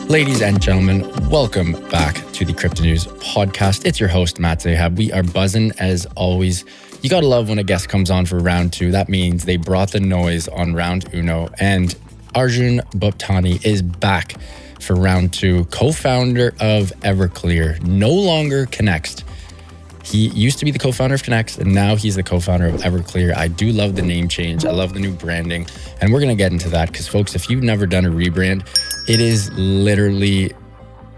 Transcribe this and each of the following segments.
Ladies and gentlemen, welcome back to the Crypto News podcast. It's your host, Matt Zahab. We are buzzing as always. You gotta love when a guest comes on for round two. That means they brought the noise on round uno. And Arjun Bhuptani is back for round two, co-founder of Everclear, no longer Connext. He used to be the co-founder of Connext, and now he's the co-founder of Everclear. I do love the name change. I love the new branding, and we're going to get into that because, folks, if you've never done a rebrand, it is literally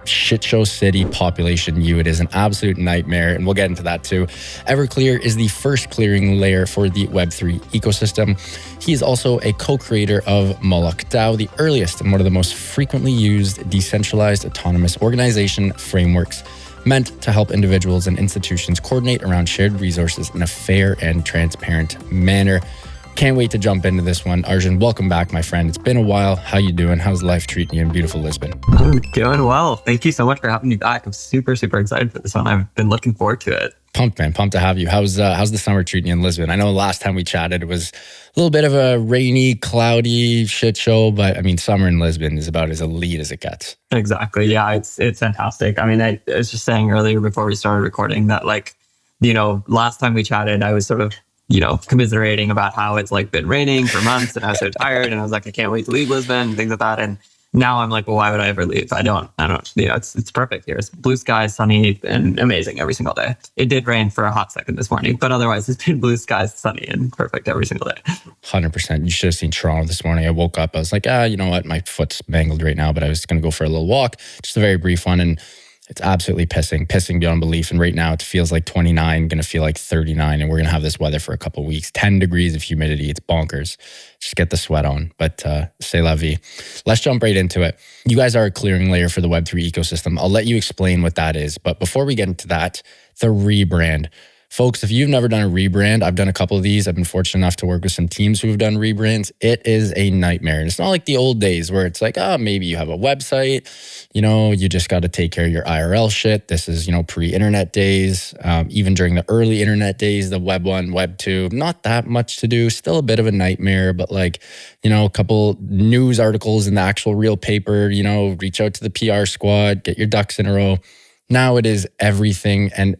shit show city population you. It is an absolute nightmare, and we'll get into that too. Everclear is the first clearing layer for the Web3 ecosystem. He is also a co-creator of Moloch DAO, the earliest and one of the most frequently used decentralized autonomous organization frameworks meant to help individuals and institutions coordinate around shared resources in a fair and transparent manner. Can't wait to jump into this one. Arjun, welcome back, my friend. It's been a while. How you doing? How's life treating you in beautiful Lisbon? I'm doing well. Thank you so much for having me back. I'm super excited for this one. I've been looking forward to it. Pumped, man. Pumped to have you. How's the summer treating you in Lisbon? I know last time we chatted, it was a little bit of a rainy, cloudy shit show, but I mean, summer in Lisbon is about as elite as it gets. Exactly. Yeah, it's fantastic. I mean, I was just saying earlier before we started recording that, like, you know, last time we chatted, I was sort of, you know, commiserating about how it's like been raining for months and I was so tired and I was like, I can't wait to leave Lisbon and things like that. And now I'm like, well, why would I ever leave? I don't, you know, it's perfect here. It's blue skies, sunny and amazing every single day. It did rain for a hot second this morning, but otherwise it's been blue skies, sunny and perfect every single day. 100%. You should have seen Toronto this morning. I woke up, I was like, you know what? My foot's mangled right now, but I was going to go for a little walk, just a very brief one. And it's absolutely pissing beyond belief. And right now it feels like 29, going to feel like 39. And we're going to have this weather for a couple of weeks, 10 degrees of humidity. It's bonkers. Just get the sweat on. But c'est la vie. Let's jump right into it. You guys are a clearing layer for the Web3 ecosystem. I'll let you explain what that is. But before we get into that, the rebrand. Folks, if you've never done a rebrand, I've done a couple of these. I've been fortunate enough to work with some teams who've done rebrands. It is a nightmare. And it's not like the old days where it's like, maybe you have a website, you know, you just got to take care of your IRL shit. This is, you know, pre-internet days. Even during the early internet days, the Web 1, Web 2, not that much to do. Still a bit of a nightmare, but like, you know, a couple news articles in the actual real paper, you know, reach out to the PR squad, get your ducks in a row. Now it is everything and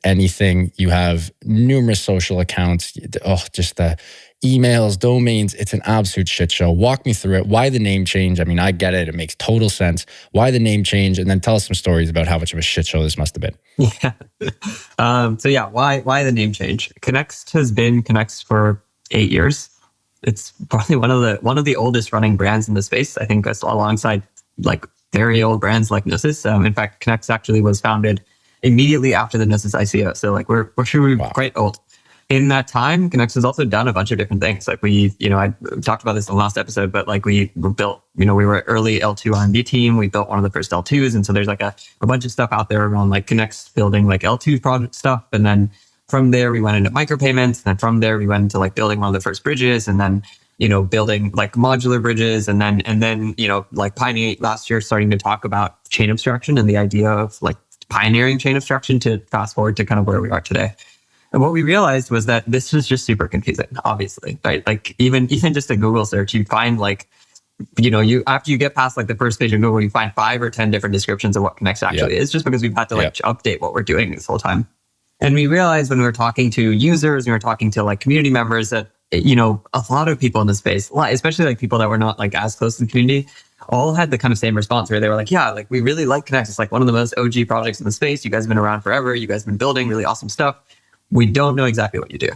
anything. You have numerous social accounts, just the emails, domains. It's an absolute shit show. Walk me through it. Why the name change? I mean, I get it. It makes total sense. Why the name change? And then tell us some stories about how much of a shit show this must have been. Yeah. Why the name change? Connext has been Connext for 8 years. It's probably one of the oldest running brands in the space. I think that's alongside like very old brands like Gnosis. In fact, Connext actually was founded immediately after the Gnosis ICO. So like we're quite old. In that time, Connext has also done a bunch of different things. Like I talked about this in the last episode, but like we built, you know, we were early L2 R&D team. We built one of the first L2s. And so there's like a bunch of stuff out there around like Connext building like L2 project stuff. And then from there, we went into micropayments. And then from there, we went into like building one of the first bridges and then, you know, building like modular bridges. And then, you know, like Pioneer last year, starting to talk about chain abstraction and the idea of like pioneering chain abstraction to fast forward to kind of where we are today. And what we realized was that this was just super confusing, obviously, right? Like even just a Google search, you find like, you know, after you get past like the first page of Google, you find 5 or 10 different descriptions of what Connext actually is, just because we've had to update what we're doing this whole time. And we realized when we were talking to users, we were talking to like community members that, you know, a lot of people in the space, especially like people that were not like as close to the community, all had the kind of same response where they were like, yeah, like we really like Connext. It's like one of the most OG projects in the space. You guys have been around forever. You guys have been building really awesome stuff. We don't know exactly what you do.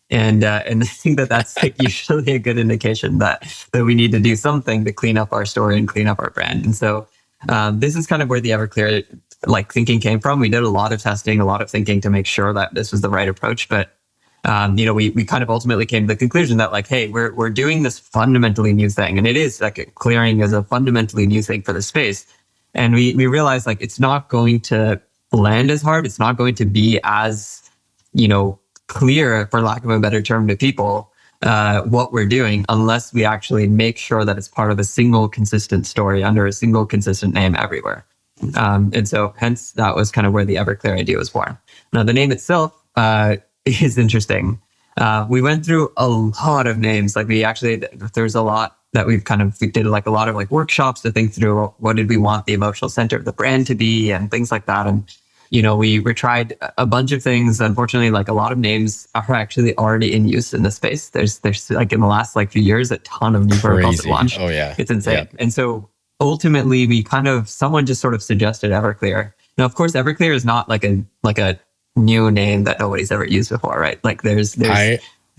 And I think that's like usually a good indication that we need to do something to clean up our story and clean up our brand. And so this is kind of where the Everclear like thinking came from. We did a lot of testing, a lot of thinking to make sure that this was the right approach. But you know, we kind of ultimately came to the conclusion that like, hey, we're doing this fundamentally new thing. And it is like clearing is a fundamentally new thing for the space. And we realized like it's not going to land as hard. It's not going to be as, you know, clear, for lack of a better term, to people what we're doing unless we actually make sure that it's part of a single consistent story under a single consistent name everywhere. And so hence that was kind of where the Everclear idea was born. Now the name itself is interesting. We went through a lot of names. Like there's a lot that we did like a lot of like workshops to think through what did we want the emotional center of the brand to be and things like that. And we tried a bunch of things. Unfortunately, like a lot of names are actually already in use in this space. There's like in the last like few years, a ton of new protocols that launched. Oh yeah, it's insane. Yeah. And so ultimately, someone just sort of suggested Everclear. Now, of course, Everclear is not like a new name that nobody's ever used before, right? Like there's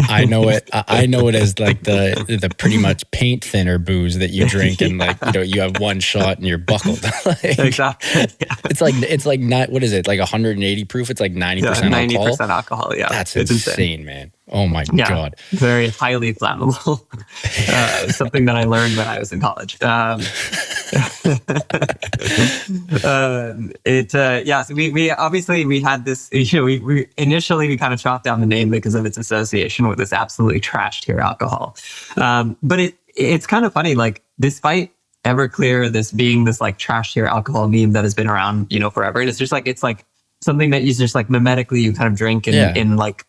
I know it. I know it as like the pretty much paint thinner booze that you drink, and like you have one shot and you're buckled. Like, exactly. Yeah. It's like not, what is it, like 180 proof? It's like 90% alcohol. 90% alcohol. Yeah, that's insane, man. Oh my god. Very highly flammable. Something that I learned when I was in college. So we obviously we had this, we initially kind of chopped down the name because of its association with this absolutely trash tier alcohol. But it's kind of funny, like despite Everclear, this being this like trash tier alcohol meme that has been around, forever. And it's like something that you just like mimetically you kind of drink in like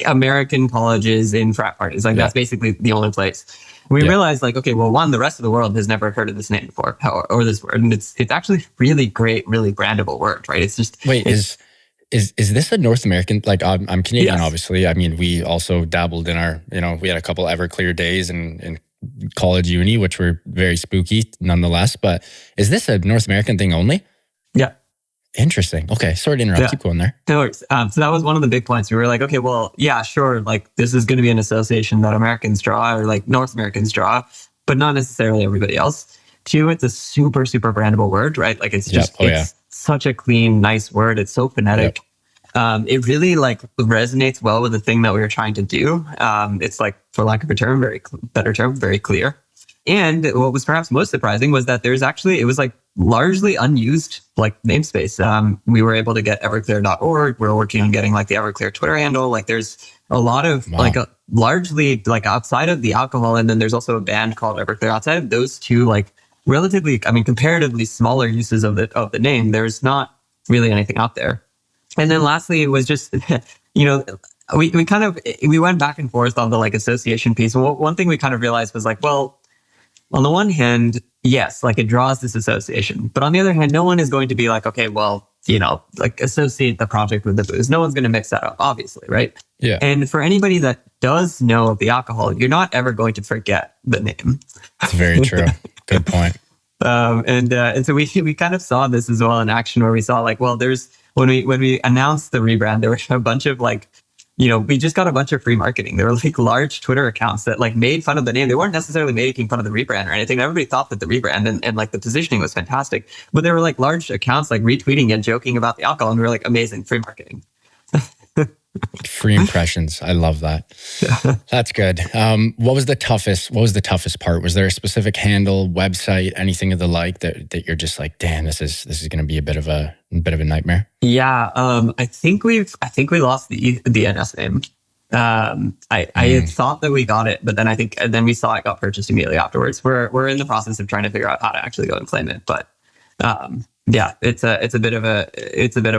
American colleges, in frat parties. Like that's basically the only place. We realized like, okay, well, one, the rest of the world has never heard of this name before or this word. And it's actually really great, really brandable word, right? It's just... Wait, is this a North American, like I'm Canadian, yes. Obviously. I mean, we also dabbled in our, we had a couple Everclear days in college uni, which were very spooky nonetheless. But is this a North American thing only? Yeah. Interesting. Okay. Sorry to interrupt. Keep going there. No worries. So that was one of the big points. We were like, okay, well, yeah, sure. Like this is going to be an association that Americans draw or like North Americans draw, but not necessarily everybody else. Two, it's a super, super brandable word, right? Like it's just, it's such a clean, nice word. It's so phonetic. It really like resonates well with the thing that we were trying to do. It's like, for lack of a term, better term, very clear. And what was perhaps most surprising was that it was like largely unused like namespace. We were able to get everclear.org. We're working on getting like the Everclear Twitter handle. Like there's a lot of largely like outside of the alcohol. And then there's also a band called Everclear. Outside of those two, like relatively, comparatively smaller uses of the name, there's not really anything out there. And then lastly, it was just, we went back and forth on the like association piece. And one thing we kind of realized was like, well, on the one hand, yes, like it draws this association. But on the other hand, no one is going to be like, okay, well, like associate the project with the booze. No one's going to mix that up, obviously, right? Yeah. And for anybody that does know of the alcohol, you're not ever going to forget the name. That's very true. Good point. And so we kind of saw this as well in action, where we saw like, well, when we announced the rebrand, there were a bunch of like, we just got a bunch of free marketing. There were like large Twitter accounts that like made fun of the name. They weren't necessarily making fun of the rebrand or anything. Everybody thought that the rebrand and like the positioning was fantastic, but there were like large accounts like retweeting and joking about the alcohol, and we were like, amazing, free marketing. Free impressions. I love that. That's good. What was the toughest part? Was there a specific handle, website, anything of the like that you're just like, damn, this is going to be a bit of a nightmare? Yeah. I think we lost the DNS name. I had thought that we got it, but then we saw it got purchased immediately afterwards. We're in the process of trying to figure out how to actually go and claim it, but yeah, it's a bit of a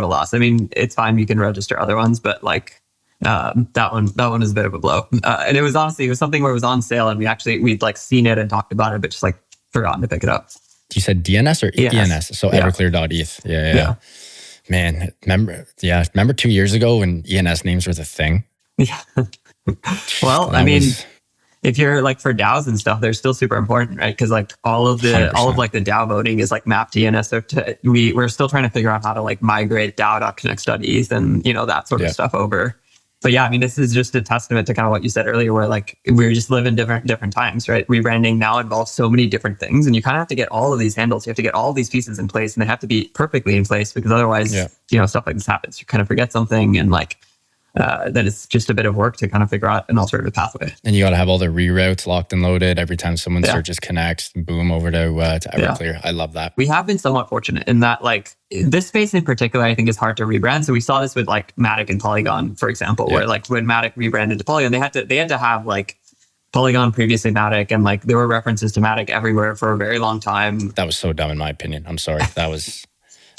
loss. I mean, it's fine. You can register other ones, but like that one is a bit of a blow. And it was something where it was on sale, and we'd like seen it and talked about it, but just like forgotten to pick it up. You said DNS or ENS? So Everclear.eth. Yeah. Man, remember 2 years ago when ENS names were the thing? Yeah. Well, if you're like for DAOs and stuff, they're still super important, right? Because like all of like the DAO voting is like mapped to ENS. So we're still trying to figure out how to like migrate DAO.connext.eth and that sort of stuff over. But yeah, this is just a testament to kind of what you said earlier, where like we just live in different times, right? Rebranding now involves so many different things, and you kind of have to get all of these handles. You have to get all these pieces in place, and they have to be perfectly in place, because otherwise, stuff like this happens. You kind of forget something, and like that it's just a bit of work to kind of figure out an alternative pathway. And you got to have all the reroutes locked and loaded every time someone searches Connext, boom, over to Everclear. I love that. We have been somewhat fortunate in that, like, this space in particular, I think is hard to rebrand. So we saw this with like Matic and Polygon, for example, where like when Matic rebranded to Polygon, they had to have like Polygon previously Matic, and like there were references to Matic everywhere for a very long time. That was so dumb in my opinion. I'm sorry. That was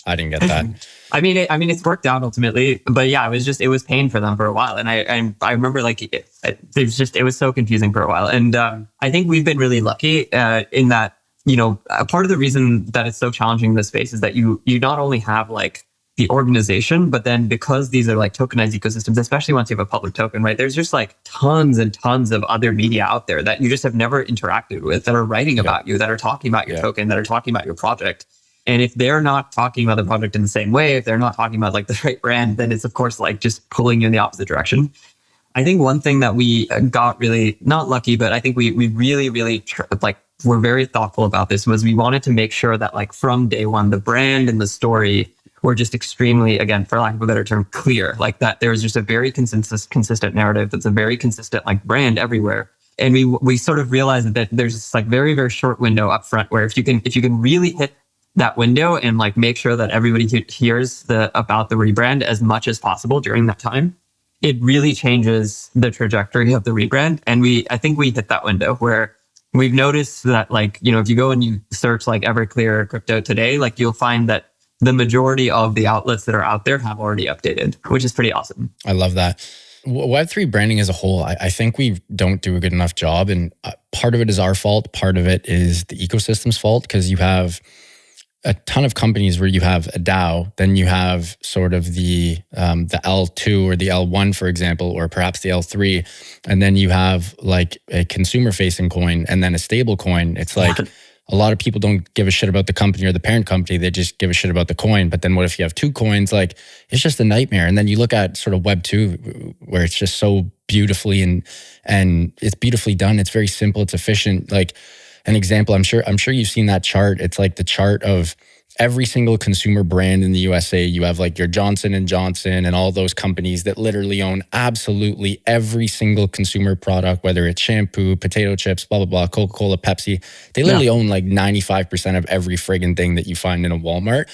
I didn't get that. I mean, it's worked out ultimately, but yeah, it was pain for them for a while, and I remember like it was so confusing for a while, and I think we've been really lucky in that, you know, a part of the reason that it's so challenging in this space is that you not only have like the organization, but then because these are like tokenized ecosystems, especially once you have a public token, right? There's just like tons and tons of other media out there that you just have never interacted with, that are writing about you, that are talking about your token, that are talking about your project. And if they're not talking about the project in the same way, if they're not talking about like the right brand, then it's of course like just pulling you in the opposite direction. I think one thing that we got really not lucky, but I think we really, really were very thoughtful about this, was we wanted to make sure that like from day one, the brand and the story were just extremely, again, for lack of a better term, clear. Like that there's just a very consistent narrative that's a very consistent like brand everywhere. And we sort of realized that there's this like very, very short window up front where if you can really hit that window and like make sure that everybody hears about the rebrand as much as possible during that time, it really changes the trajectory of the rebrand. And I think we hit that window where we've noticed that, like, you know, if you go and you search like Everclear crypto today, like you'll find that the majority of the outlets that are out there have already updated, which is pretty awesome. I love that. Web3 branding as a whole, I think we don't do a good enough job. And part of it is our fault. Part of it is the ecosystem's fault, because you have a ton of companies where you have a DAO, then you have sort of the L2 or the L1, for example, or perhaps the L3, and then you have like a consumer-facing coin and then a stable coin. It's like a lot of people don't give a shit about the company or the parent company. They just give a shit about the coin. But then what if you have two coins? Like, it's just a nightmare. And then you look at sort of Web2, where it's just so beautifully and it's beautifully done. It's very simple. It's efficient. Like, an example, I'm sure you've seen that chart. It's like the chart of every single consumer brand in the USA. You have like your Johnson & Johnson and all those companies that literally own absolutely every single consumer product, whether it's shampoo, potato chips, blah, blah, blah, Coca-Cola, Pepsi. They literally own like 95% of every friggin' thing that you find in a Walmart.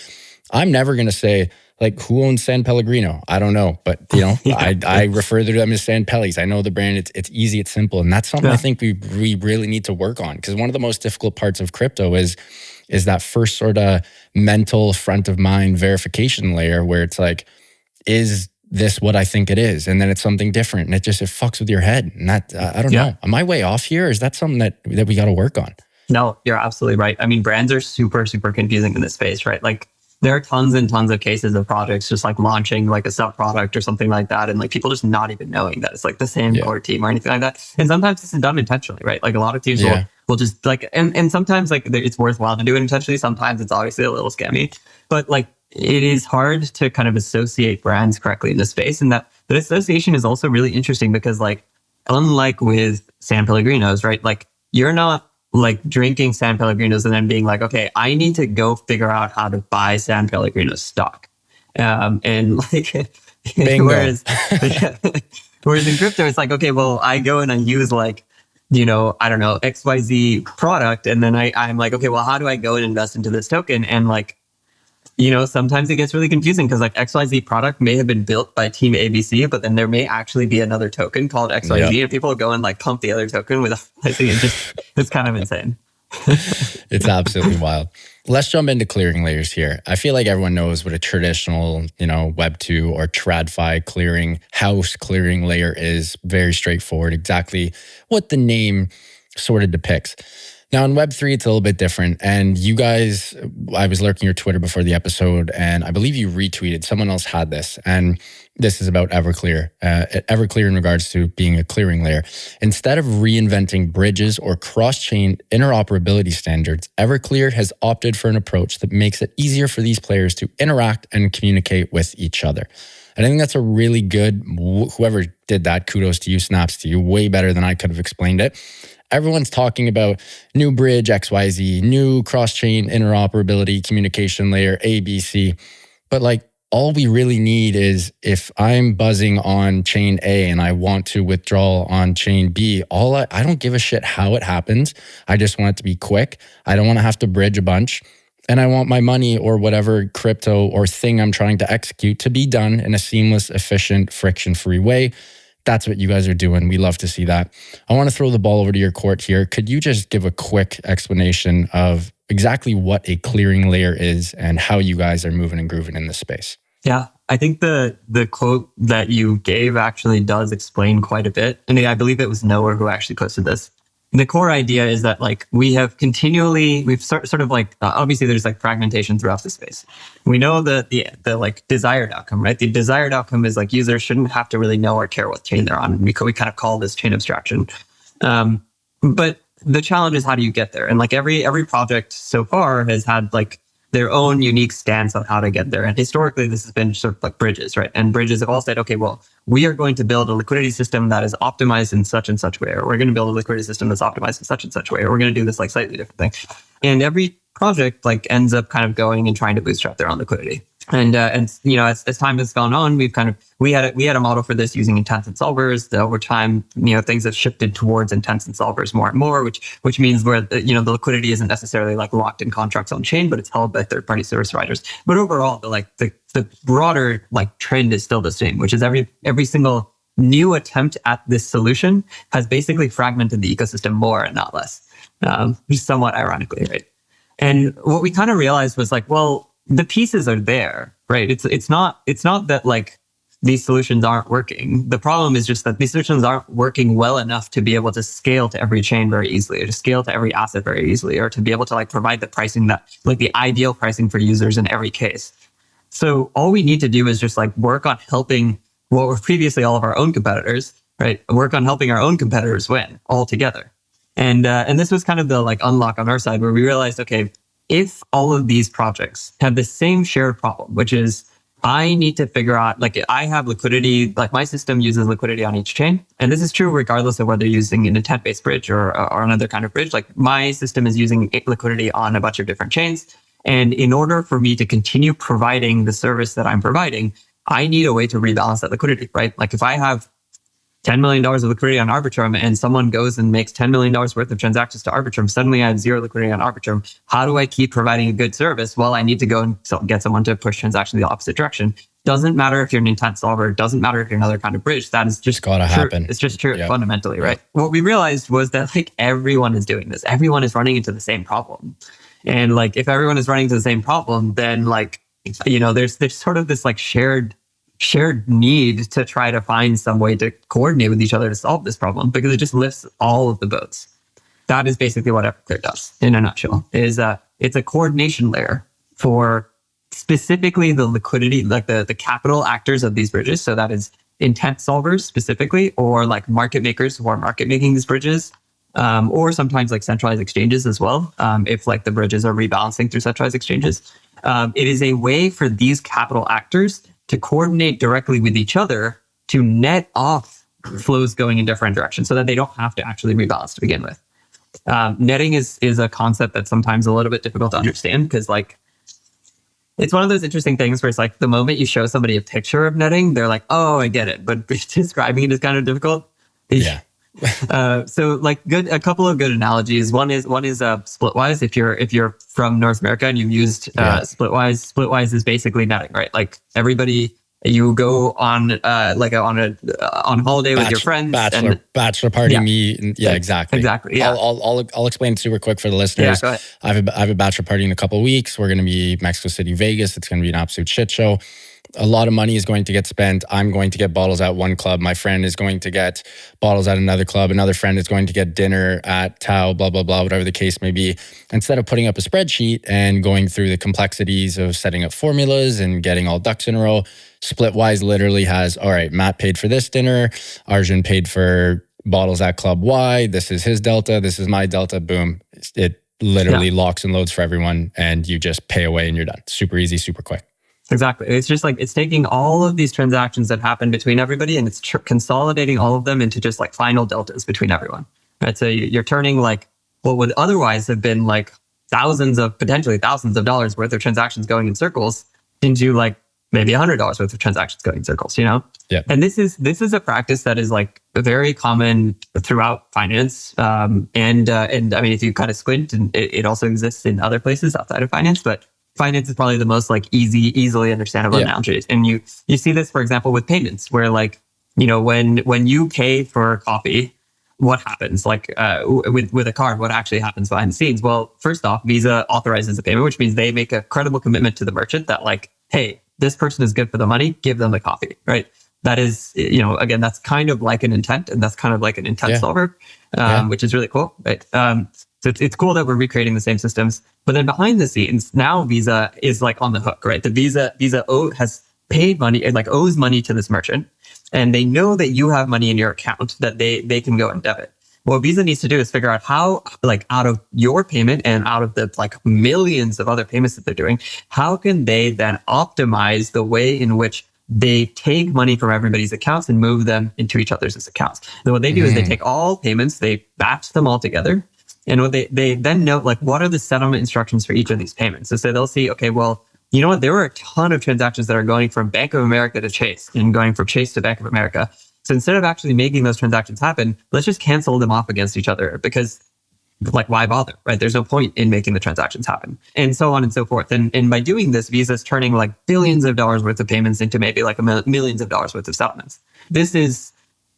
I'm never going to say, like, who owns San Pellegrino? I don't know. But, you know, I refer to them as San Pellis. I know the brand. It's easy. It's simple. And that's something I think we really need to work on. Because one of the most difficult parts of crypto is that first sort of mental front of mind verification layer, where it's like, is this what I think it is? And then it's something different. And it fucks with your head. And that, I don't know. Am I way off here? Or is that something that we got to work on? No, you're absolutely right. I mean, brands are super, super confusing in this space, right? Like, there are tons and tons of cases of projects just like launching like a sub product or something like that. And like people just not even knowing that it's like the same core team or anything like that. And sometimes this is done intentionally, right? Like a lot of teams will just like, and sometimes like it's worthwhile to do it intentionally. Sometimes it's obviously a little scammy, but like it is hard to kind of associate brands correctly in this space. And that association is also really interesting because like, unlike with San Pellegrinos, right? Like you're not like drinking San Pellegrinos and then being like, okay, I need to go figure out how to buy San Pellegrino stock. And like, whereas in crypto, it's like, okay, well, I go and I use like, you know, I don't know, XYZ product. And then I'm like, okay, well, how do I go and invest into this token? And like, you know, sometimes it gets really confusing because like XYZ product may have been built by team ABC, but then there may actually be another token called XYZ and people go and like pump the other token without realizing it's kind of insane. It's absolutely wild. Let's jump into clearing layers here. I feel like everyone knows what a traditional, you know, Web2 or TradFi clearing house clearing layer is. Very straightforward, exactly what the name sort of depicts. Now in Web3, it's a little bit different. And you guys, I was lurking your Twitter before the episode, and I believe you retweeted, someone else had this, and this is about Everclear. Everclear in regards to being a clearing layer. Instead of reinventing bridges or cross-chain interoperability standards, Everclear has opted for an approach that makes it easier for these players to interact and communicate with each other. And I think that's a really good, whoever did that, kudos to you, snaps to you, way better than I could have explained it. Everyone's talking about new bridge, XYZ, new cross-chain interoperability, communication layer, ABC. But like all we really need is if I'm buzzing on chain A and I want to withdraw on chain B, I don't give a shit how it happens. I just want it to be quick. I don't want to have to bridge a bunch. And I want my money or whatever crypto or thing I'm trying to execute to be done in a seamless, efficient, friction-free way. that's what you guys are doing. We love to see that. I want to throw the ball over to your court here. Could you just give a quick explanation of exactly what a clearing layer is and how you guys are moving and grooving in this space? Yeah, I think the quote that you gave actually does explain quite a bit. And I believe it was Noah who actually posted this. The core idea is that like we've sort of like, obviously there's like fragmentation throughout the space. We know that the like desired outcome, right? The desired outcome is like users shouldn't have to really know or care what chain they're on. We kind of call this chain abstraction. But the challenge is how do you get there? And like every project so far has had like their own unique stance on how to get there. And historically, this has been sort of like bridges, right? And bridges have all said, okay, well, we are going to build a liquidity system that is optimized in such and such way, or we're going to build a liquidity system that's optimized in such and such way, or we're going to do this like slightly different thing. And every project like ends up kind of going and trying to bootstrap their own liquidity. And you know, as time has gone on, we had a model for this using intents and solvers. Over time, you know, things have shifted towards intents and solvers more and more, which means where you know the liquidity isn't necessarily like locked in contracts on chain, but it's held by third-party service providers. But overall, the broader like trend is still the same, which is every single new attempt at this solution has basically fragmented the ecosystem more and not less, somewhat ironically, right? And what we kind of realized was like, well, the pieces are there, right? It's not that like these solutions aren't working. The problem is just that these solutions aren't working well enough to be able to scale to every chain very easily, or to scale to every asset very easily, or to be able to like provide the pricing that like the ideal pricing for users in every case. So all we need to do is just like work on helping what were previously all of our own competitors, right? Work on helping our own competitors win all together. And this was kind of the like unlock on our side where we realized, okay, if all of these projects have the same shared problem, which is I need to figure out, like I have liquidity, like my system uses liquidity on each chain. And this is true regardless of whether you're using an intent-based bridge or another kind of bridge. Like my system is using liquidity on a bunch of different chains. And in order for me to continue providing the service that I'm providing, I need a way to rebalance that liquidity, right? Like if I have $10 million of liquidity on Arbitrum and someone goes and makes $10 million worth of transactions to Arbitrum, suddenly I have zero liquidity on Arbitrum. How do I keep providing a good service? Well, I need to go and get someone to push transactions the opposite direction. Doesn't matter if you're an intent solver. Doesn't matter if you're another kind of bridge. That is just gotta happen. It's just true fundamentally, right? What we realized was that like everyone is doing this. Everyone is running into the same problem. And like if everyone is running into the same problem, then like, you know, there's sort of this like shared need to try to find some way to coordinate with each other to solve this problem, because it just lifts all of the boats. That is basically what Everclear does in a nutshell. It's a coordination layer for specifically the liquidity, like the capital actors of these bridges. So that is intent solvers specifically, or like market makers who are market making these bridges, or sometimes like centralized exchanges as well. If like the bridges are rebalancing through centralized exchanges, it is a way for these capital actors to coordinate directly with each other to net off flows going in different directions so that they don't have to actually rebalance to begin with. Netting is a concept that's sometimes a little bit difficult to understand because like, it's one of those interesting things where it's like the moment you show somebody a picture of netting, they're like, oh, I get it. But describing it is kind of difficult. Yeah. So like a couple of good analogies. One is Splitwise. If you're from North America and you've used Splitwise is basically netting, right? Like everybody, you go on on holiday with your friends, bachelor party meet. Yeah, exactly. Yeah. I'll explain it super quick for the listeners. Yeah, go ahead. I have a bachelor party in a couple of weeks. We're going to be Mexico City, Vegas. It's going to be an absolute shit show. A lot of money is going to get spent. I'm going to get bottles at one club. My friend is going to get bottles at another club. Another friend is going to get dinner at Tao, blah, blah, blah, whatever the case may be. Instead of putting up a spreadsheet and going through the complexities of setting up formulas and getting all ducks in a row, Splitwise literally has, all right, Matt paid for this dinner. Arjun paid for bottles at Club Y. This is his delta. This is my delta. Boom. It literally locks and loads for everyone and you just pay away and you're done. Super easy, super quick. Exactly. It's just like, it's taking all of these transactions that happen between everybody and it's consolidating all of them into just like final deltas between everyone. Right. So you're turning like what would otherwise have been like potentially thousands of dollars worth of transactions going in circles into like maybe $100 worth of transactions going in circles, you know? Yeah. And this is a practice that is like very common throughout finance. And I mean, if you kind of squint, and it also exists in other places outside of finance, but finance is probably the most like easily understandable analogy. And you see this, for example, with payments, where like when you pay for coffee, what happens? Like with a card, what actually happens behind the scenes? Well, first off, Visa authorizes the payment, which means they make a credible commitment to the merchant that like, hey, this person is good for the money, give them the coffee, right? That is, again, that's kind of like an intent, and that's kind of like an intent solver, which is really cool, right? So it's cool that we're recreating the same systems, but then behind the scenes, now Visa is like on the hook, right? The Visa has paid money and like owes money to this merchant, and they know that you have money in your account that they can go and debit. What Visa needs to do is figure out how, like, out of your payment and out of the like millions of other payments that they're doing, how can they then optimize the way in which they take money from everybody's accounts and move them into each other's accounts. So what they do is they take all payments, they batch them all together. And what they then note, like, what are the settlement instructions for each of these payments? So they'll see, okay, well, you know what? There were a ton of transactions that are going from Bank of America to Chase and going from Chase to Bank of America. So instead of actually making those transactions happen, let's just cancel them off against each other, because like, why bother, right? There's no point in making the transactions happen, and so on and so forth. And by doing this, Visa's turning like billions of dollars worth of payments into maybe like millions of dollars worth of settlements. This is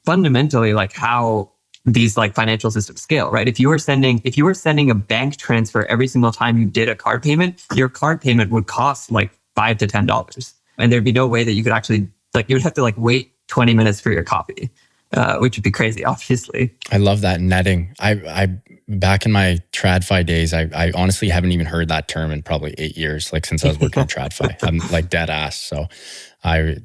fundamentally like how these like financial systems scale, right? If you were sending a bank transfer every single time you did a card payment, your card payment would cost like $5 to $10, and there'd be no way that you could actually, like, you would have to like wait 20 minutes for your coffee, which would be crazy, obviously. I love that netting. I back in my TradFi days, I honestly haven't even heard that term in probably 8 years, like since I was working at TradFi. I'm like dead ass. So I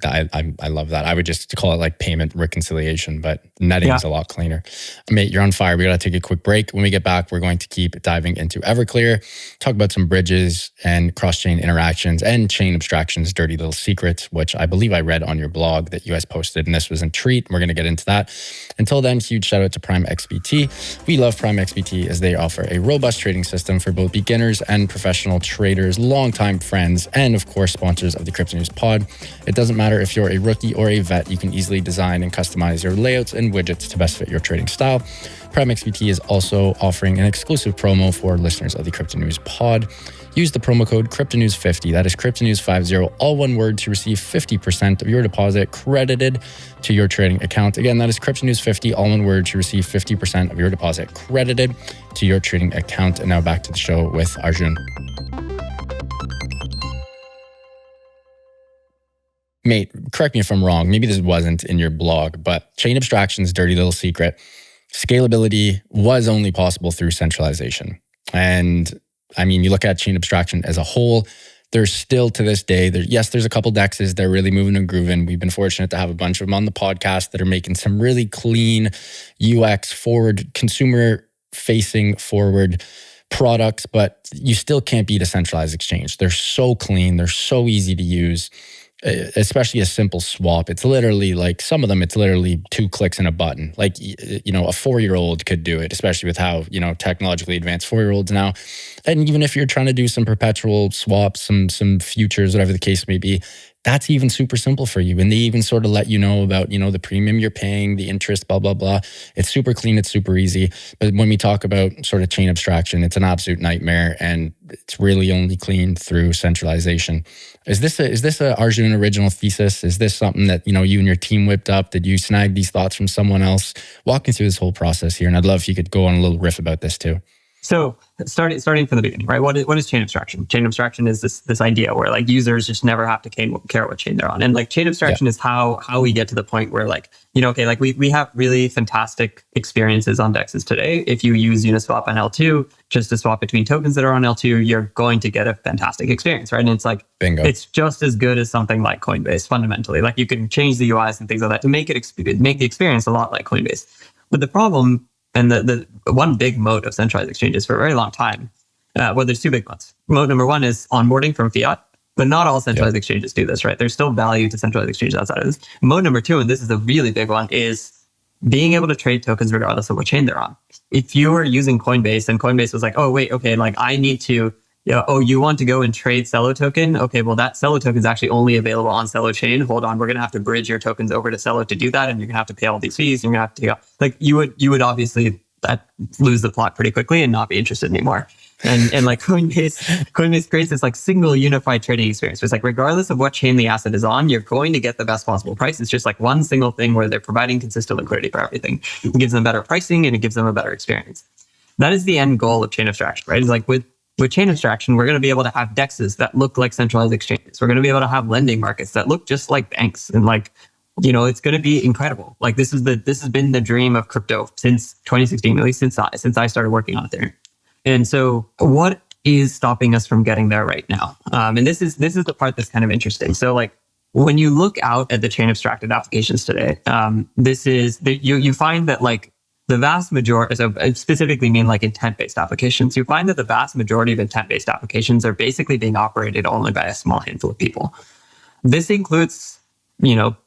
love that. I would just call it like payment reconciliation, but netting is a lot cleaner. Mate, you're on fire. We got to take a quick break. When we get back, we're going to keep diving into Everclear, talk about some bridges and cross-chain interactions and chain abstractions, dirty little secrets, which I believe I read on your blog that you guys posted, and this was a treat. We're going to get into that. Until then, huge shout out to Prime XBT. We love Prime XBT as they offer a robust trading system for both beginners and professional traders, longtime friends, and of course, sponsors of the Crypto News Pod. It doesn't matter if you're a rookie or a vet, you can easily design and customize your layouts and widgets to best fit your trading style. Prime XBT is also offering an exclusive promo for listeners of the Crypto News Pod. Use the promo code CryptoNews50, that is CryptoNews50, all one word, to receive 50% of your deposit credited to your trading account. Again, that is CryptoNews50, all one word, to receive 50% of your deposit credited to your trading account. And now back to the show with Arjun. Mate, correct me if I'm wrong. Maybe this wasn't in your blog, but chain abstraction's dirty little secret. Scalability was only possible through centralization. And I mean, you look at chain abstraction as a whole, there's still to this day, there's a couple dexes that are really moving and grooving. We've been fortunate to have a bunch of them on the podcast that are making some really clean UX forward, consumer facing forward products, but you still can't beat a centralized exchange. They're so clean. They're so easy to use. Especially a simple swap. It's literally like, some of them, it's literally 2 clicks and a button. Like, a 4-year-old could do it, especially with how, technologically advanced 4-year-olds now. And even if you're trying to do some perpetual swaps, some futures, whatever the case may be, that's even super simple for you. And they even sort of let you know about, the premium you're paying, the interest, blah, blah, blah. It's super clean. It's super easy. But when we talk about sort of chain abstraction, it's an absolute nightmare. And it's really only clean through centralization. Is this a Arjun original thesis? Is this something that, you and your team whipped up? Did you snag these thoughts from someone else? Walk me through this whole process here. And I'd love if you could go on a little riff about this too. So starting from the beginning, right? What is chain abstraction? Chain abstraction is this idea where like users just never have to care what chain they're on. And like chain abstraction is how we get to the point where like, we have really fantastic experiences on DEXs today. If you use Uniswap on L2, just to swap between tokens that are on L2, you're going to get a fantastic experience, right? And it's like, bingo. It's just as good as something like Coinbase fundamentally. Like you can change the UIs and things like that to make the experience a lot like Coinbase. But the problem, and the one big moat of centralized exchanges for a very long time, there's 2 big moats. Moat number 1 is onboarding from fiat, but not all centralized exchanges do this, right? There's still value to centralized exchanges outside of this. Moat number 2, and this is a really big one, is being able to trade tokens regardless of what chain they're on. If you were using Coinbase and Coinbase was like, oh, wait, okay, like I need to, you want to go and trade Celo token? Okay, well, that Celo token is actually only available on Celo chain. Hold on, we're going to have to bridge your tokens over to Celo to do that. And you're going to have to pay all these fees. You're going to have to, you would obviously that lose the plot pretty quickly and not be interested anymore. And like Coinbase creates this like single unified trading experience. It's like, regardless of what chain the asset is on, you're going to get the best possible price. It's just like one single thing where they're providing consistent liquidity for everything. It gives them better pricing and it gives them a better experience. That is the end goal of chain abstraction, right? It's like with chain abstraction, we're going to be able to have DEXs that look like centralized exchanges. We're going to be able to have lending markets that look just like banks, and like, you know, it's going to be incredible. Like this has been the dream of crypto since 2016, at least since I started working on Ethereum. And so what is stopping us from getting there right now? And this is the part that's kind of interesting. So like when you look out at the chain abstracted applications today, you find that like the vast majority, so I specifically mean like intent-based applications, you find that the vast majority of intent-based applications are basically being operated only by a small handful of people. This includes, you know,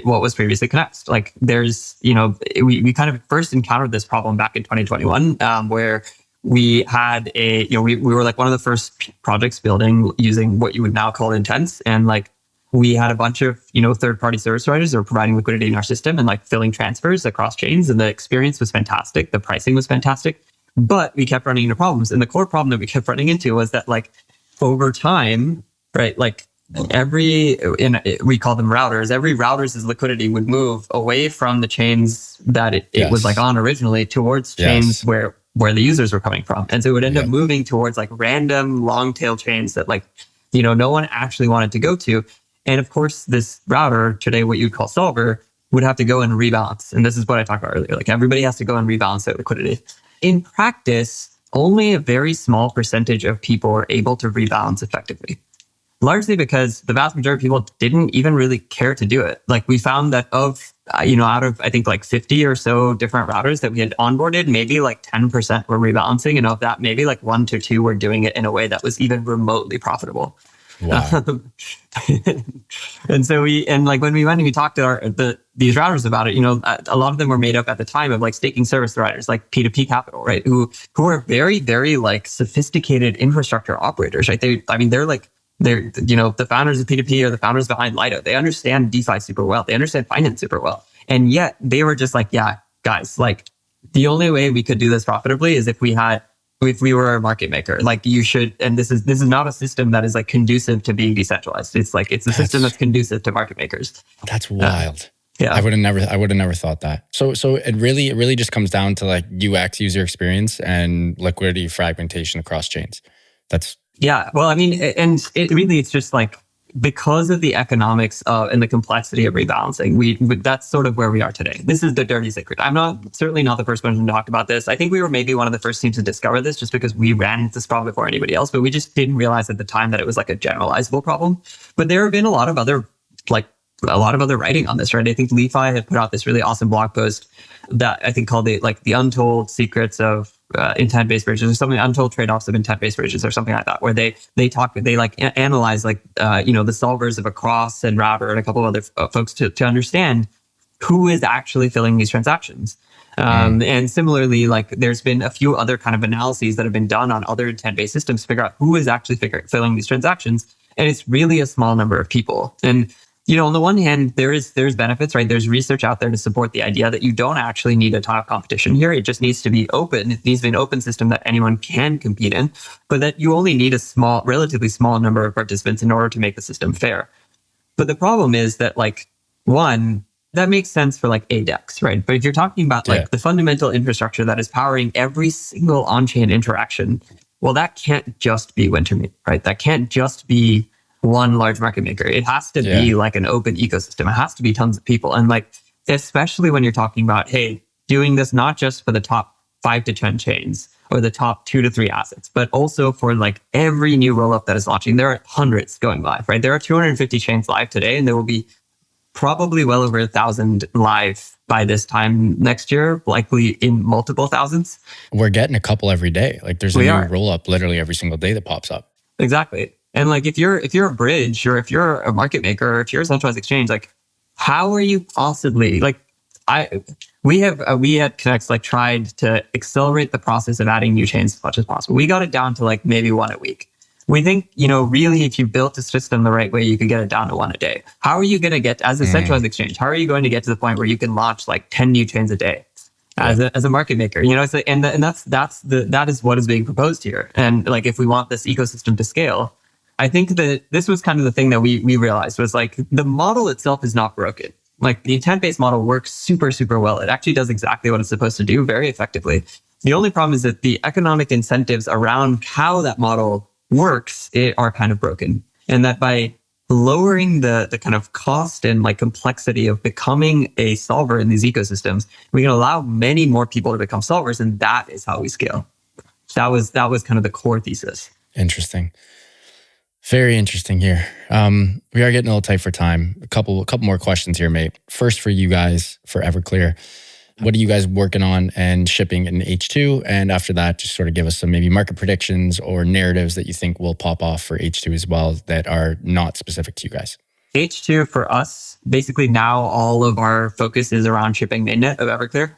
what was previously Connext. Like there's, you know, we kind of first encountered this problem back in 2021, where we had we were like one of the first projects building using what you would now call intents. And like we had a bunch of, you know, third-party service providers that were providing liquidity in our system and like filling transfers across chains. And the experience was fantastic. The pricing was fantastic, but we kept running into problems. And the core problem that we kept running into was that like over time, right, like we call them routers. Every router's liquidity would move away from the chains that it was like on originally towards chains where the users were coming from. And so it would end up moving towards like random long tail chains that like, you know, no one actually wanted to go to. And of course, this router today, what you'd call solver, would have to go and rebalance. And this is what I talked about earlier. Like everybody has to go and rebalance their liquidity. In practice, only a very small percentage of people are able to rebalance effectively. Largely because the vast majority of people didn't even really care to do it. Like we found that out of, I think like 50 or so different routers that we had onboarded, maybe like 10% were rebalancing. And of that, maybe like 1 to 2 were doing it in a way that was even remotely profitable. Wow. And so when we went and we talked to these routers about it, you know, a lot of them were made up at the time of like staking service providers, like P2P Capital, right? Who are very, very like sophisticated infrastructure operators, right? They're, you know, the founders of P2P are the founders behind Lido. They understand DeFi super well. They understand finance super well. And yet they were just like, yeah, guys, like the only way we could do this profitably is if we were a market maker. Like you should, and this is not a system that is like conducive to being decentralized. It's a system that's conducive to market makers. That's wild. Yeah. I would have never thought that. So it really just comes down to like UX, user experience, and liquidity fragmentation across chains. Yeah, well, I mean, and it's just like because of the economics and the complexity of rebalancing, that's sort of where we are today. This is the dirty secret. I'm certainly not the first person to talk about this. I think we were maybe one of the first teams to discover this just because we ran into this problem before anybody else, but we just didn't realize at the time that it was like a generalizable problem. But there have been a lot of other writing on this, right? I think Lefi had put out this really awesome blog post that I think called the Untold Secrets of intent-based bridges, or something, Untold Trade-offs of intent-based bridges, or something like that, where they analyze the solvers of a cross and router and a couple of other folks to understand who is actually filling these transactions. And similarly, like there's been a few other kind of analyses that have been done on other intent-based systems to figure out who is actually filling these transactions, and it's really a small number of people. And you know, on the one hand, there's benefits, right? There's research out there to support the idea that you don't actually need a ton of competition here. It just needs to be open. It needs to be an open system that anyone can compete in, but that you only need a relatively small number of participants in order to make the system fair. But the problem is that, like, one, that makes sense for like a DEX, right? But if you're talking about like the fundamental infrastructure that is powering every single on-chain interaction, well, that can't just be Wintermute, right? That can't just be one large market maker. It has to be like an open ecosystem. It has to be tons of people. And like, especially when you're talking about, hey, doing this not just for the top 5 to 10 chains or the top 2 to 3 assets, but also for like every new rollup that is launching. There are hundreds going live, right? There are 250 chains live today, and there will be probably well over 1,000 live by this time next year, likely in multiple thousands. We're getting a couple every day. Like there's a new rollup literally every single day that pops up. Exactly. And like, if you're a bridge, or if you're a market maker, or if you're a centralized exchange, like, how are you possibly like? We at Connext like tried to accelerate the process of adding new chains as much as possible. We got it down to like maybe 1 a week. We think, you know, really, if you built a system the right way, you could get it down to 1 a day. How are you going to get, as a centralized exchange, how are you going to get to the point where you can launch like 10 new chains a day? as a market maker. It's like, and that is what is being proposed here. And like, if we want this ecosystem to scale, I think that this was kind of the thing that we realized was like the model itself is not broken. Like the intent-based model works super, super well. It actually does exactly what it's supposed to do very effectively. The only problem is that the economic incentives around how that model works are kind of broken. And that by lowering the kind of cost and like complexity of becoming a solver in these ecosystems, we can allow many more people to become solvers. And that is how we scale. That was kind of the core thesis. Interesting. Very interesting here. We are getting a little tight for time. A couple more questions here, mate. First for you guys, for Everclear, what are you guys working on and shipping in H2? And after that, just sort of give us some maybe market predictions or narratives that you think will pop off for H2 as well that are not specific to you guys. H2 for us, basically now all of our focus is around shipping mainnet of Everclear.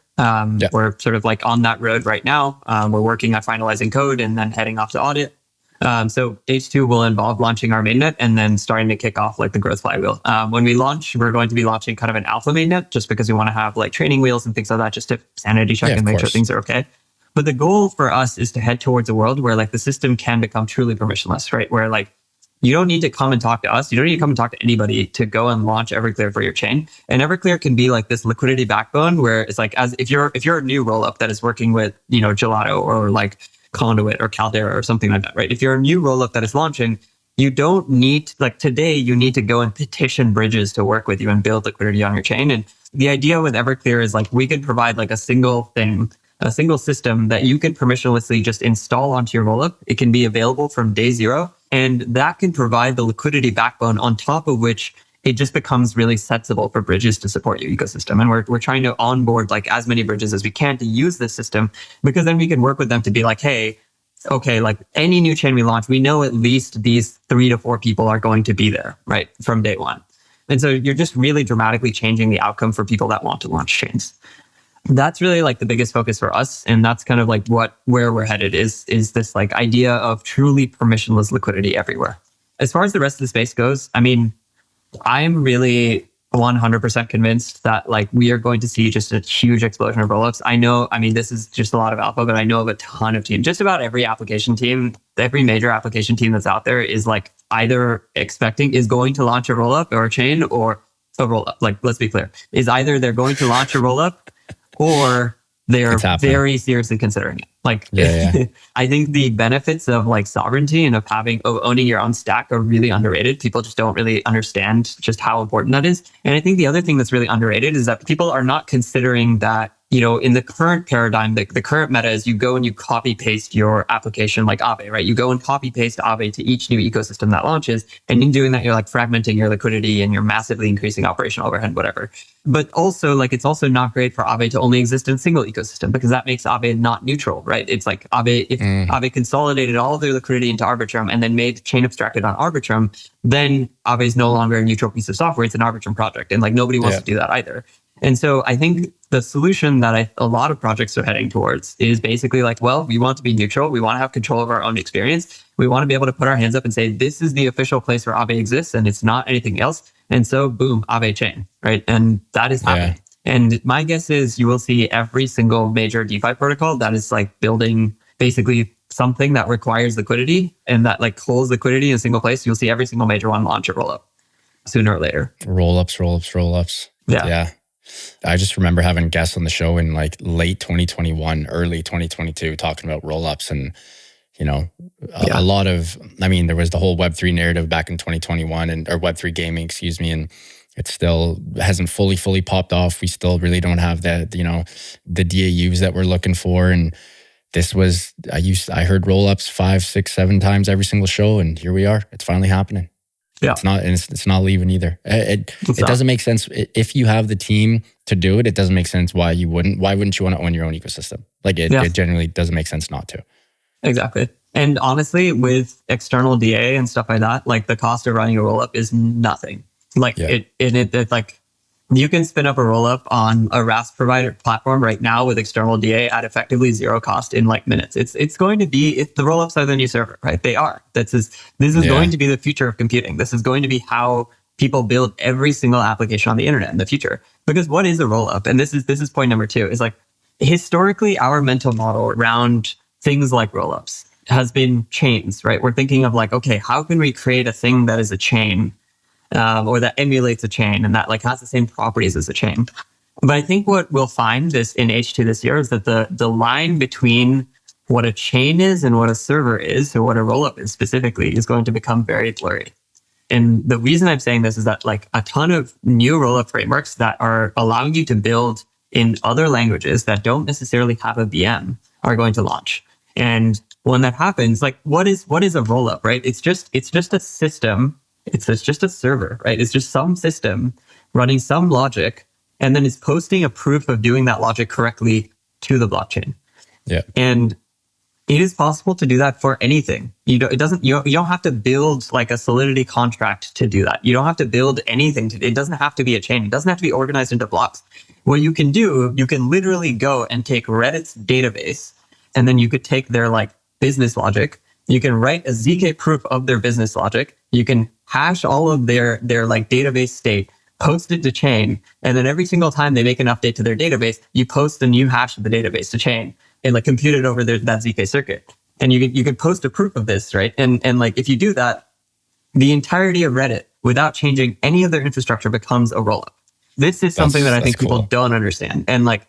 We're sort of like on that road right now. We're working on finalizing code and then heading off to audit. So H2 will involve launching our mainnet and then starting to kick off like the growth flywheel. When we launch, we're going to be launching kind of an alpha mainnet just because we want to have like training wheels and things like that just to sanity check and make sure things are okay. But the goal for us is to head towards a world where like the system can become truly permissionless, right? Where like you don't need to come and talk to us. You don't need to come and talk to anybody to go and launch Everclear for your chain. And Everclear can be like this liquidity backbone where it's like, as if you're a new rollup that is working with, Gelato or like Conduit or Caldera or something like that, right? If you're a new rollup that is launching, you don't need, like today, you need to go and petition bridges to work with you and build liquidity on your chain. And the idea with Everclear is like, we can provide like a single system that you can permissionlessly just install onto your rollup. It can be available from day zero. And that can provide the liquidity backbone on top of which it just becomes really sensible for bridges to support your ecosystem. And we're trying to onboard like as many bridges as we can to use this system, because then we can work with them to be like, hey, okay, like any new chain we launch, we know at least these 3 to 4 people are going to be there, right, from day one. And so you're just really dramatically changing the outcome for people that want to launch chains. That's really like the biggest focus for us. And that's kind of like where we're headed is this like idea of truly permissionless liquidity everywhere. As far as the rest of the space goes, I mean, I'm really 100% convinced that like we are going to see just a huge explosion of rollups. This is just a lot of alpha, but I know of a ton of teams. Just about every application team, every major application team that's out there is like either is going to launch a rollup or a chain or a rollup. Like, let's be clear, is either they're going to launch a rollup or they're very seriously considering it. Like, I think the benefits of like sovereignty and of owning your own stack are really underrated. People just don't really understand just how important that is. And I think the other thing that's really underrated is that people are not considering that, in the current paradigm, the current meta is you go and you copy paste your application like Aave, right? You go and copy paste Aave to each new ecosystem that launches. And in doing that, you're like fragmenting your liquidity and you're massively increasing operational overhead, whatever. But also like, it's also not great for Aave to only exist in a single ecosystem because that makes Aave not neutral, right? It's like Aave consolidated all of their liquidity into Arbitrum and then made chain abstracted on Arbitrum, then Aave is no longer a neutral piece of software. It's an Arbitrum project. And like nobody wants to do that either. And so I think the solution that a lot of projects are heading towards is basically like, well, we want to be neutral. We want to have control of our own experience. We want to be able to put our hands up and say, this is the official place where Aave exists and it's not anything else. And so boom, Aave chain, right? And that is happening. And my guess is you will see every single major DeFi protocol that is like building basically something that requires liquidity and that like holds liquidity in a single place. You'll see every single major one launch a rollup sooner or later. Rollups. Yeah. I just remember having guests on the show in like late 2021, early 2022, talking about rollups and, a lot of, there was the whole Web3 narrative back in 2021 or Web3 gaming, and it still hasn't fully popped off. We still really don't have the DAUs that we're looking for. And this was, I heard rollups 5, 6, 7 times every single show. And here we are. It's finally happening. Yeah. It's not leaving either. It doesn't make sense. If you have the team to do it, it doesn't make sense why wouldn't you want to own your own ecosystem? Like it generally doesn't make sense not to. Exactly. And honestly, with external DA and stuff like that, like the cost of running a rollup is nothing. Like it like you can spin up a rollup on a Raspberry provider platform right now with external DA at effectively zero cost in like minutes. It's going to be, if the rollups are the new server, right? They are. This is going to be the future of computing. This is going to be how people build every single application on the internet in the future. Because what is a rollup? And this is point number 2, is like, historically, our mental model around things like rollups has been chains, right? We're thinking of like, okay, how can we create a thing that is a chain, or that emulates a chain and that like has the same properties as a chain? But I think what we'll find this in H2 this year is that the line between what a chain is and what a server is, or what a rollup is specifically, is going to become very blurry. And the reason I'm saying this is that like a ton of new rollup frameworks that are allowing you to build in other languages that don't necessarily have a VM are going to launch. And when that happens, like what is a rollup, right? It's just a system. It's just a server, right? It's just some system running some logic, and then it's posting a proof of doing that logic correctly to the blockchain. Yeah. And it is possible to do that for anything. You don't have to build like a Solidity contract to do that. You don't have to build anything it doesn't have to be a chain. It doesn't have to be organized into blocks. What you can do, you can literally go and take Reddit's database, and then you could take their like business logic. You can write a ZK proof of their business logic. You can hash all of their like database state, post it to chain, and then every single time they make an update to their database, you post a new hash of the database to chain and like compute it over that ZK circuit. And you could post a proof of this, right? And like if you do that, the entirety of Reddit without changing any of their infrastructure becomes a rollup. This is something that I think people don't understand. And like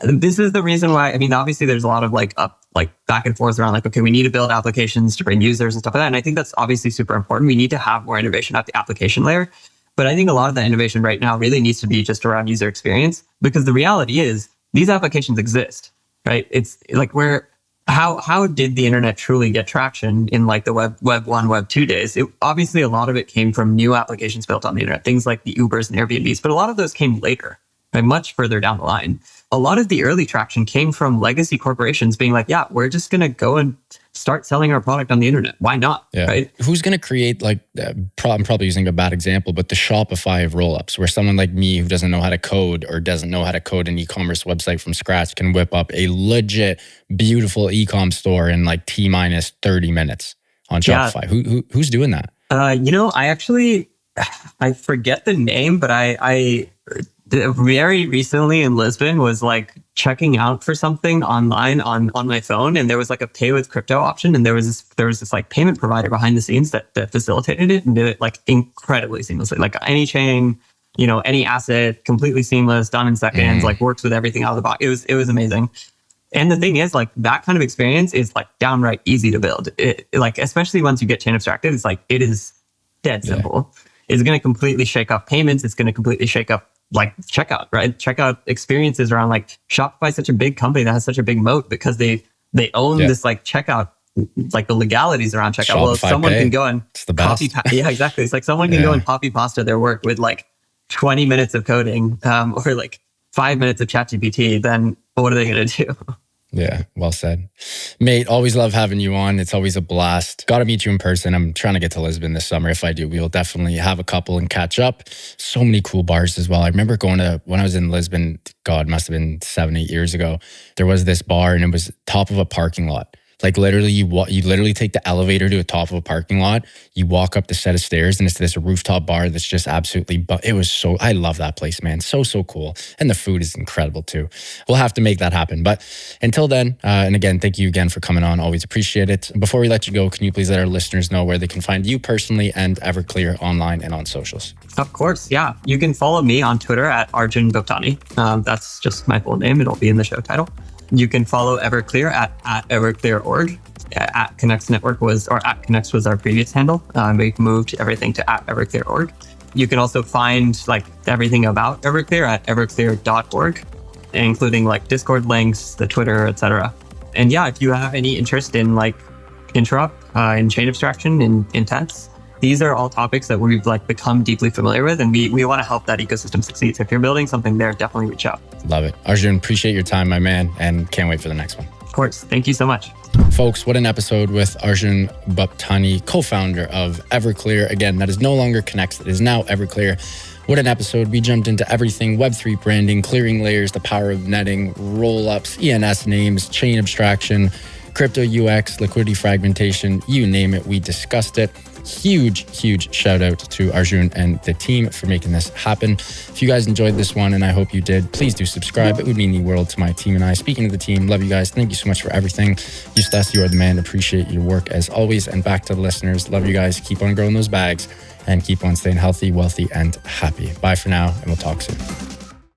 this is the reason why, I mean, obviously there's a lot of like back and forth around like, okay, we need to build applications to bring users and stuff like that. And I think that's obviously super important. We need to have more innovation at the application layer. But I think a lot of that innovation right now really needs to be just around user experience, because the reality is these applications exist, right? It's like how did the internet truly get traction in like the web 1, web 2 days? Obviously a lot of it came from new applications built on the internet, things like the Ubers and Airbnbs, but a lot of those came later, right? Much further down the line. A lot of the early traction came from legacy corporations being like, yeah, we're just going to go and start selling our product on the internet. Why not? Yeah. Right? Who's going to create like, I'm probably using a bad example, but the Shopify of rollups, where someone like me who doesn't know how to code or doesn't know how to code an e-commerce website from scratch can whip up a legit, beautiful e-com store in like T-minus 30 minutes on Shopify. Yeah. Who's doing that? I forget the name, but I very recently in Lisbon was like checking out for something online on my phone, and there was like a pay with crypto option, and there was this like payment provider behind the scenes that facilitated it and did it like incredibly seamlessly, like any chain, any asset, completely seamless, done in seconds, like works with everything out of the box. It was amazing. And the thing is, like that kind of experience is like downright easy to build. It, like especially once you get chain abstracted, it's like it is dead simple. Yeah. It's going to completely shake up payments. It's going to completely shake up like checkout, right? Checkout experiences around like Shopify is such a big company that has such a big moat because they own this like checkout, like the legalities around checkout. Shopify, well, if someone can go and copy, yeah, exactly. It's like someone can go and copy pasta their work with like 20 minutes of coding, or like 5 minutes of ChatGPT, then what are they going to do? Yeah, well said. Mate, always love having you on. It's always a blast. Got to meet you in person. I'm trying to get to Lisbon this summer. If I do, we'll definitely have a couple and catch up. So many cool bars as well. I remember going to, when I was in Lisbon, God, must have been 7-8 years ago, there was this bar and it was top of a parking lot. Like literally, you literally take the elevator to the top of a parking lot. You walk up the set of stairs, and it's this rooftop bar that's just absolutely. It was so. I love that place, man. So cool, and the food is incredible too. We'll have to make that happen. But until then, and again, thank you again for coming on. Always appreciate it. Before we let you go, can you please let our listeners know where they can find you personally and Everclear online and on socials? Of course, yeah. You can follow me on Twitter at Arjun Bhuptani. That's just my full name. It'll be in the show title. You can follow Everclear at Everclear.org. At Connext Network at Connext was our previous handle. We've moved everything to at Everclear.org. You can also find like everything about Everclear at Everclear.org, including like Discord links, the Twitter, etc. And yeah, if you have any interest in like interop, in chain abstraction, in intents, these are all topics that we've like become deeply familiar with, and we want to help that ecosystem succeed. So if you're building something there, definitely reach out. Love it. Arjun, appreciate your time, my man, and can't wait for the next one. Of course. Thank you so much. Folks, what an episode with Arjun Bhuptani, co-founder of Everclear. Again, that is no longer Connext, it is now Everclear. What an episode. We jumped into everything, Web3 branding, clearing layers, the power of netting, rollups, ENS names, chain abstraction, crypto UX, liquidity fragmentation, you name it, we discussed it. Huge shout out to Arjun and the team for making this happen. If you guys enjoyed this one, and I hope you did, please do subscribe. It would mean the world to my team and I. Speaking of the team, love you guys. Thank you so much for everything. Eustace, you are the man. Appreciate your work as always. And back to the listeners, love you guys. Keep on growing those bags and keep on staying healthy, wealthy, and happy. Bye for now, and we'll talk soon.